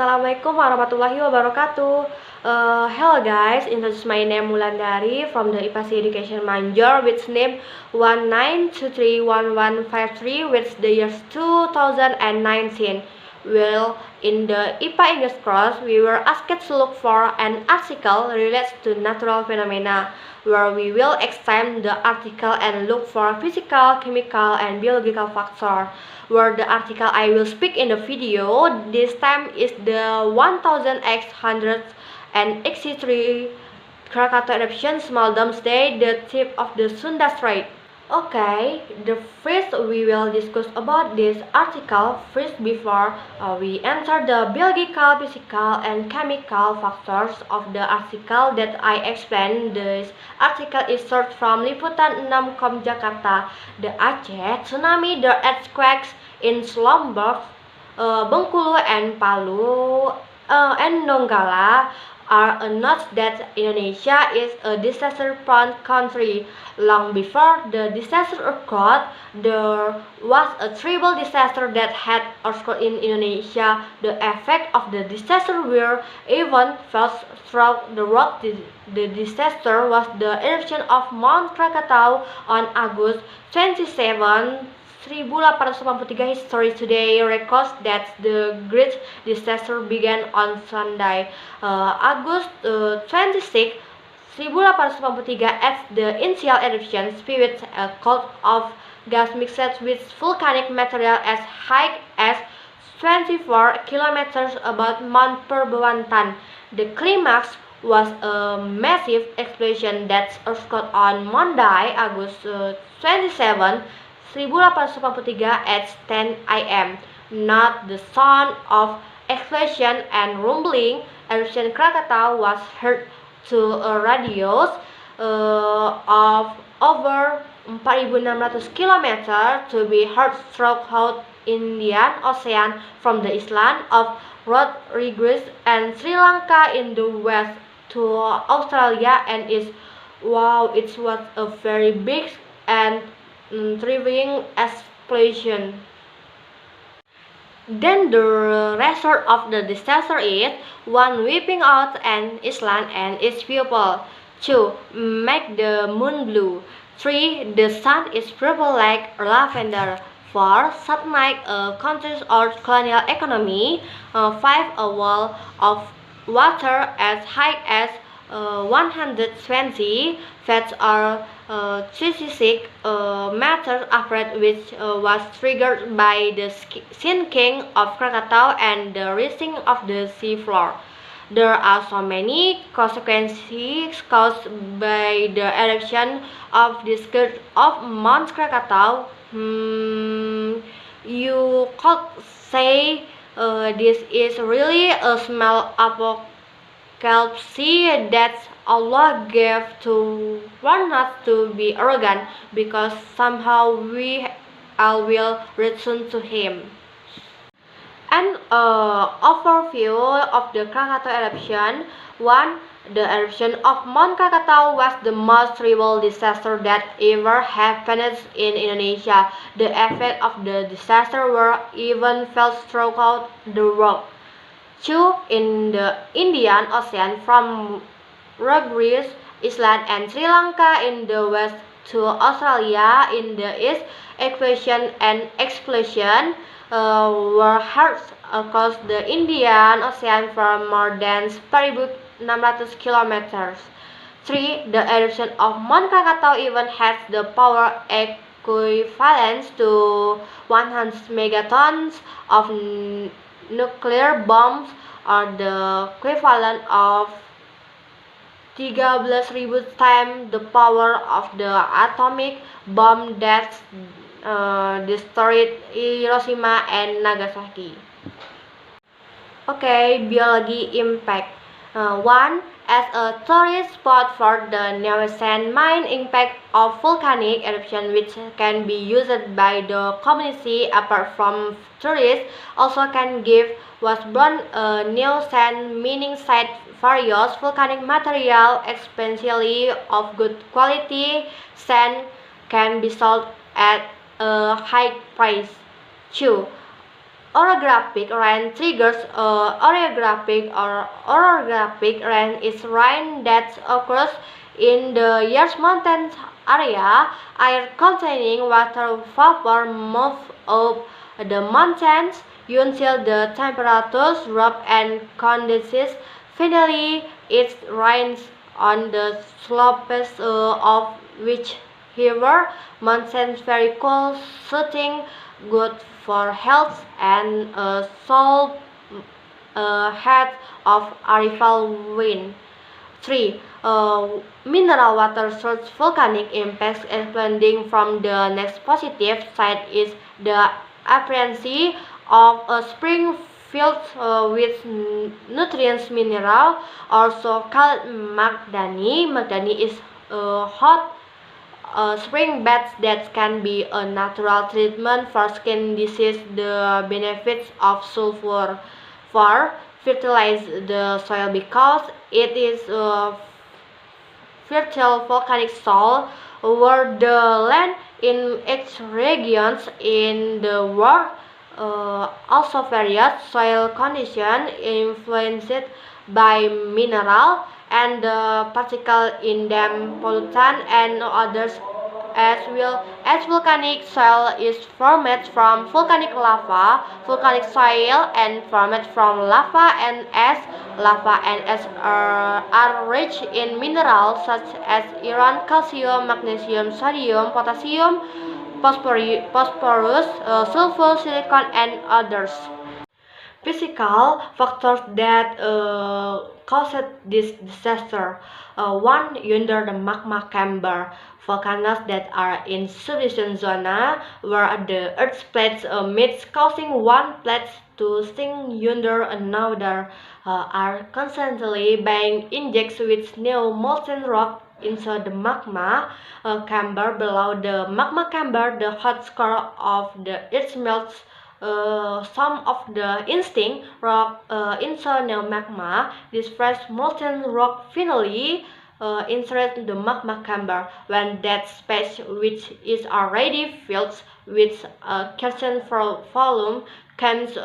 Assalamualaikum warahmatullahi wabarakatuh. Hello guys, introduce my name Mulandari from the IPASI Education Manjor with name 19231153 with the years 2019. Well, in the IPA English course, we were asked to look for an article related to natural phenomena, where we will examine the article and look for physical, chemical, and biological factors. Where the article I will speak in the video this time is the 1863 Krakatau eruption, Small Doomsday, the tip of the Sunda Strait. Okay, the first we will discuss about this article first before we enter the biological, physical, and chemical factors of the article that I explained. This article is sourced from Liputan6.com Jakarta. The Aceh tsunami, the earthquakes in Lombok, Bengkulu, and Palu, and Donggala are a note that Indonesia is a disaster-prone country. Long before the disaster occurred, there was a terrible disaster that had occurred in Indonesia. The effect of the disaster were even felt throughout the world. The disaster was the eruption of Mount Krakatau on August 27, 1883. History today records that the Great Disaster began on Sunday, August 26, 1883, as the initial eruption spewed a cloud of gas mixed with volcanic material as high as 24 kilometers above Mount Perbuatan. The climax was a massive explosion that occurred on Monday, August 27, 1883 at 10 a.m. Not the sound of explosion and rumbling. Eruption Krakatau was heard to a radius of over 4.600 km to be heard throughout Indian Ocean from the island of Rodrigues and Sri Lanka in the west to Australia and east. Wow, it was a very big and thriving explosion. Then the result of the disaster is 1. Wiping out an island and its people. 2. Make the moon blue. 3. The sun is purple like lavender. 4. Submerge a country's old colonial economy. 5. A wall of water as high as 120 feet or 36 meters apart, which was triggered by the sinking of Krakatau and the rising of the sea floor. There are so many consequences caused by the eruption of the skirt of Mount Krakatau. You could say this is really a small apocalypse that Allah gave to warn us to be arrogant, because somehow we all will return to Him. An overview of the Krakatau eruption. 1. The eruption of Mount Krakatau was the most terrible disaster that ever happened in Indonesia. The effects of the disaster were even felt throughout the world. 2. In the Indian Ocean, from Rodrigues Island and Sri Lanka in the west to Australia in the east, explosion and explosion were heard across the Indian Ocean for more than 4.600 kilometers. 3. The eruption of Mount Krakatau even has the power equivalent to 100 megatons of nuclear bombs, or the equivalent of 13.000 times the power of the atomic bomb that destroyed Hiroshima and Nagasaki. Okay, biology impact. 1. As a tourist spot for the nascent mine, impact of volcanic eruption, which can be used by the community apart from tourists, also can give was born a new sand mining site. Various volcanic material, especially of good quality sand, can be sold at a high price. 2. Orographic rain triggers orographic rain is rain that occurs in the Earth's mountain area. Air containing water vapor move up the mountains until the temperatures drop and condenses. Finally, it rains on the slopes of which river mountains very cool, soothing, good for health, and a salt head of arrival wind. 3. Mineral water source volcanic impacts exploding from the next positive side is the appearance of a spring filled with nutrients mineral, also called Magdani. Magdani is hot spring baths that can be a natural treatment for skin disease. The benefits of sulfur for fertilize the soil because it is a fertile volcanic soil where the land in its regions in the world also various soil conditions influenced by mineral and the particle in them pollutant and others as volcanic soil is formed from volcanic lava, volcanic soil and formed from lava and ash are rich in minerals such as iron, calcium, magnesium, sodium, potassium, phosphorus, sulfur, silicon, and others. Physical factors that caused this disaster. One, under the magma chamber, volcanoes that are in subduction zona where the Earth's plates meet, causing one plate to sink under another, are constantly being injected with new molten rock inside the magma chamber. Below the magma chamber, the hot core of the Earth melts some of the instinct rock internal magma. This fresh molten rock finally enters the magma chamber. When that space, which is already filled with calcium volume, comes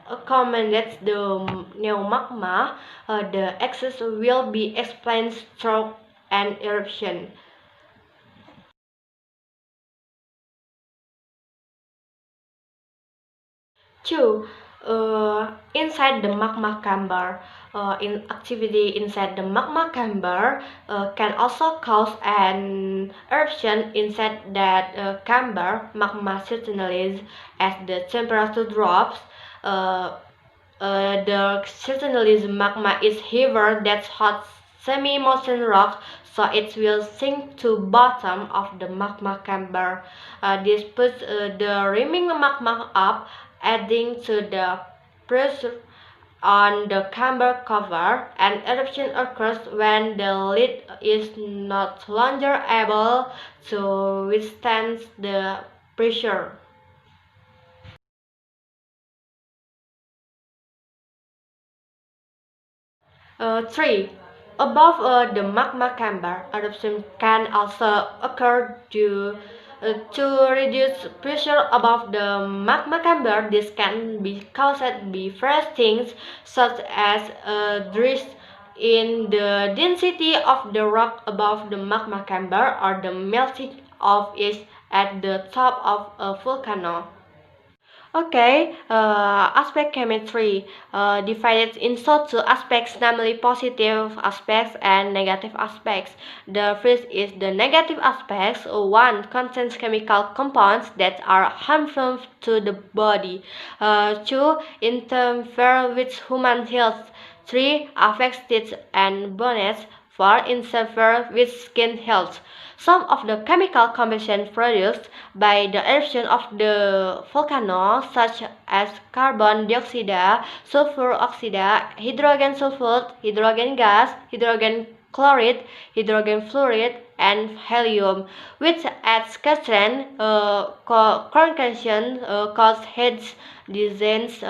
accommodates the new magma, the excess will be explained through an eruption. 2. Inside the magma chamber, activity inside the magma chamber can also cause an eruption inside that chamber. Magma certainly, as the temperature drops, uh, the certainly magma is heavier than hot semi-molten rock, so it will sink to bottom of the magma chamber. This puts the remaining magma up, adding to the pressure on the chamber cover. An eruption occurs when the lid is not longer able to withstand the pressure. 3. Above the magma chamber, eruption can also occur due to reduce pressure above the magma chamber. This can be caused by various things such as a drift in the density of the rock above the magma chamber or the melting of it at the top of a volcano. Okay, aspect chemistry divided into two aspects, namely positive aspects and negative aspects. The first is the negative aspects. One contains chemical compounds that are harmful to the body. Two interfere with human health. Three affects teeth and bones. 4. Interfere with skin health. Some of the chemical combustion produced by the eruption of the volcano, such as carbon dioxide, sulfur oxide, hydrogen sulfide, hydrogen gas, hydrogen chloride, hydrogen fluoride, and helium, which at scattering concentration cause head disease,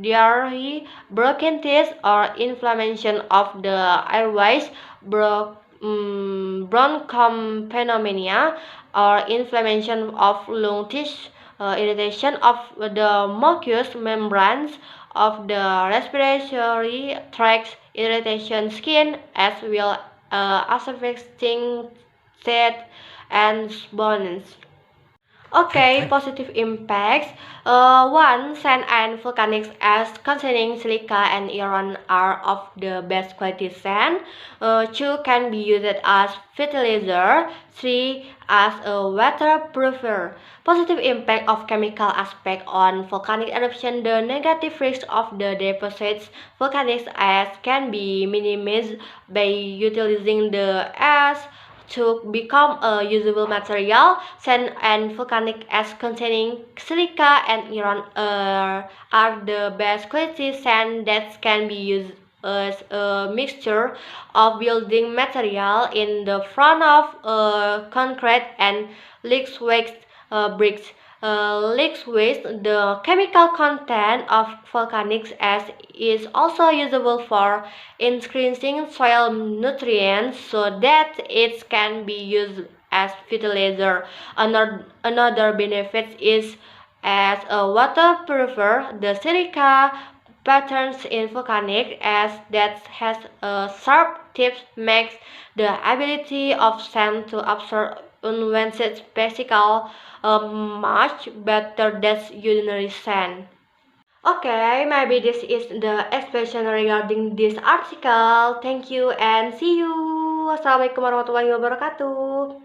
diarrhea, broken teeth, or inflammation of the airways, bronchopneumonia, or inflammation of lung tissue, irritation of the mucous membranes of the respiratory tract, irritation skin, as well as affecting teeth and bones. Okay, positive impacts. One, sand and volcanic ash containing silica and iron are of the best quality sand. Two, can be used as fertilizer. Three, as a waterproofer. Positive impact of chemical aspect on volcanic eruption. The negative risk of the deposits volcanic ash can be minimized by utilizing the ash to become a usable material. Sand and volcanic ash containing silica and iron are the best quality sand that can be used as a mixture of building material in the front of concrete and leaks waste bricks. Leaks waste, the chemical content of volcanic ash is also usable for increasing soil nutrients so that it can be used as fertilizer. Another benefit is as a water purifier. The silica patterns in volcanic ash that has a sharp tip makes the ability of sand to absorb unwanted particles much better than ordinary sand. Okay, maybe this is the explanation regarding this article. Thank you and see you. Wassalamualaikum warahmatullahi wabarakatuh.